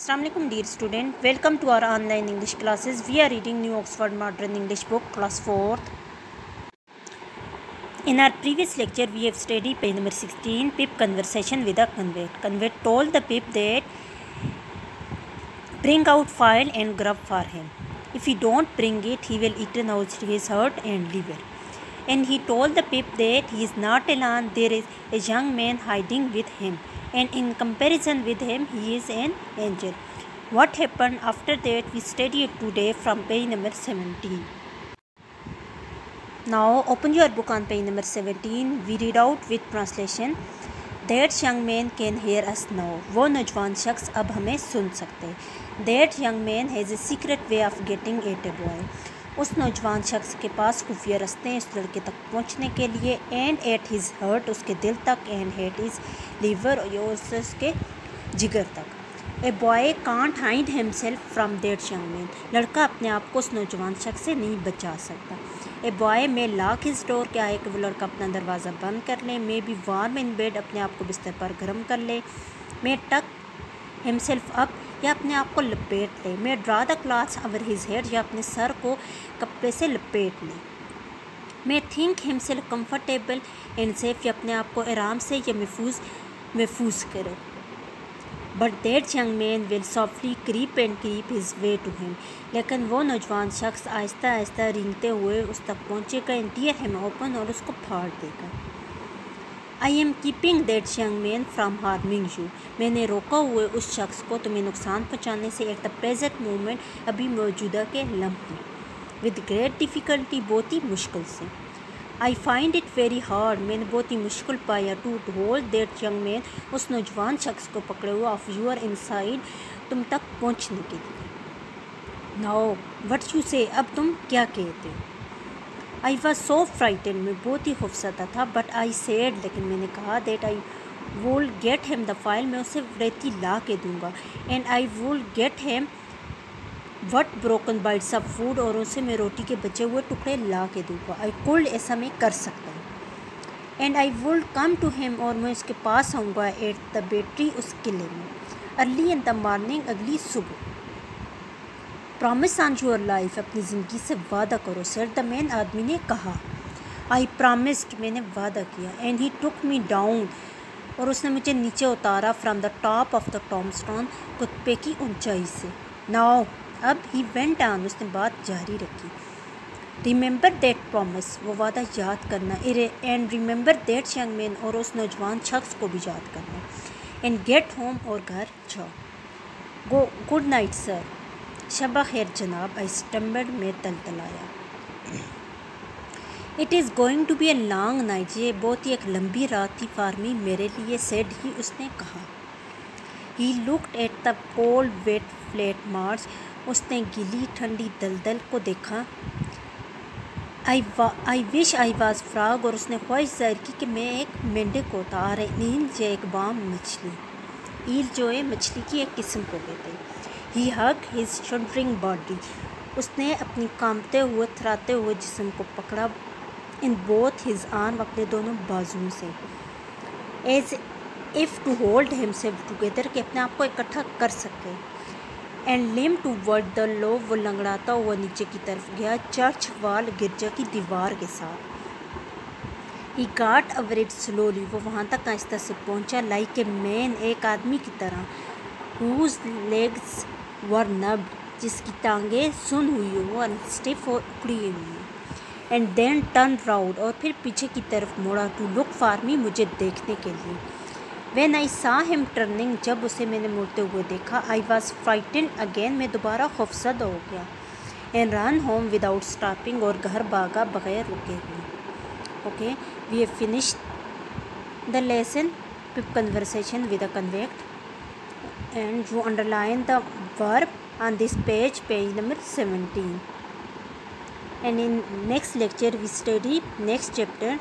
Assalamu alaikum dear student, welcome to our online English classes. We are reading New Oxford Modern English book class 4th. In our previous lecture we have studied page number 16, Pip conversation with a convict. Convict told the Pip that bring out file and grub for him. If he don't bring it, he will eat out his heart and liver. And he told the Pip that he is not alone, there is a young man hiding with him, and in comparison with him he is an angel. What happened after that we study it today from page number 17. Now open your book on page number 17. We read out with translation. That young man can hear us now. वो नौजवान शख्स अब हमें सुन सकते हैं. That young man has a secret way of getting at a boy. उस नौजवान शख्स के पास खुफिया रास्ते हैं उस लड़के तक पहुंचने के लिए. एंड एट हिज हर्ट, उसके दिल तक. एंड एट हिज लीवर, उसके जिगर तक. A boy can't hide himself from that young man. लड़का अपने आप को उस नौजवान शख्स से नहीं बचा सकता. ए बॉय में लॉक हिज डोर, क्या है कि वो लड़का अपना दरवाज़ा बंद कर ले. May be warm in bed, अपने आप को बिस्तर पर गर्म कर ले. मे टक हिमसेल्फ अप, या अपने आप को लपेट ले. May draw the clothes over his head, या अपने सर को कपड़े से लपेट ले. May think himself comfortable and safe, या अपने आप को आराम से या महफूज करे. But that young man will softly creep and creep his way to him. लेकिन वो नौजवान शख्स आहिस्ता आहिस्ता रेंगते हुए उस तक पहुँचेगा. एंड टीयर हिम ओपन, और उसको फाड़ देगा. I am keeping that young man from harming you. मैंने रोका हुए उस शख्स को तुम्हें नुकसान पहुँचाने से. एट द प्रेजेंट मोमेंट, अभी मौजूदा के लम्हे. विद ग्रेट डिफ़िकल्टी, बहुत ही मुश्किल से. I find it very hard, मैंने बहुत ही मुश्किल पाया. To hold that young man, उस नौजवान शख्स को पकड़े हुआ. ऑफ यूर इनसाइड, तुम तक पहुँचने के लिए. नाउ व्हाट यू से, अब तुम क्या कहते हो. आई वॉज सो फ्राइटन, मैं बहुत ही खौफसदा था. बट आई सेड, लेकिन मैंने कहा. That I will get him the file, मैं उसे रेती ला के दूँगा. And I will get him what broken bites of food, और उसे मैं रोटी के बचे हुए टुकड़े ला के दूँगा. आई कुल्ड, ऐसा मैं कर सकता हूँ. And I will come to him, और मैं उसके पास आऊँगा. एट द बैटरी, उस किले में. अर्ली इन द मॉर्निंग, अगली सुबह. प्रॉमिस ऑन योर लाइफ, अपनी ज़िंदगी से वादा करो. सेड द मैन, आदमी ने कहा. आई प्रॉमिस्ड, मैंने वादा किया. And he took me down, और उसने मुझे नीचे उतारा. From the top of the tombstone, कुत्ते की ऊंचाई से. नाउ, अब ही वेंट ऑन, उसने बात जारी रखी. रिमेंबर दैट प्रॉमिस, वो वादा याद करना. And remember that young man, और उस नौजवान शख्स को भी याद करना. एंड गेट होम, और घर जाओ. गो गुड नाइट सर, शबा खैर जनाब. आई स्टम्बल्ड, में तलतलाया. It is going to be a long night, ये बहुत ही एक लंबी रात थी. फॉर मी, मेरे लिए. सेड ही, उसने कहा. He looked at the cold wet flat marsh, उसने गीली ठंडी दलदल को देखा. I wish I was frog, और उसने ख्वाहिश जाहिर की कि मैं एक मेंढक होता. आ रही ईल, जो एक बाम मछली. ईल जो है मछली की एक किस्म को कहते हैं. ही हग हिज शडरिंग बॉडी, उसने अपनी कांपते हुए थराते हुए जिस्म को पकड़ा. इन बोथ हिज आर्म, अपने दोनों बाजुओं से. As if to hold himself together, कि अपने आप को इकट्ठा कर सके. And limp toward the low, वो लंगड़ाता हुआ नीचे की तरफ गया. चर्च वाल, गिरजा की दीवार के साथ. ही गाट अवर इट स्लोली, वो वहाँ तक आहिस्ता से पहुँचा. लाइक ए मैन, एक आदमी की तरह. हुज लेग्स वर नब्ड, जिसकी टांगें सुन हुई हो और स्टिफ और उखड़ी हुई हो. एंड देन टर्न राउंड, और फिर पीछे की तरफ मुड़ा. टू लुक फॉर मी, मुझे देखने के लिए. When I saw him turning, जब उसे मैंने मुड़ते हुए देखा. I was frightened again, मैं दोबारा खौफसदा हो गया. And ran home without stopping, और घर भागा बगैर रुके हुए. Okay, we have finished the lesson, Pip conversation with a convict, and you underline the verb on this page, page number 17. And in next lecture we study next chapter.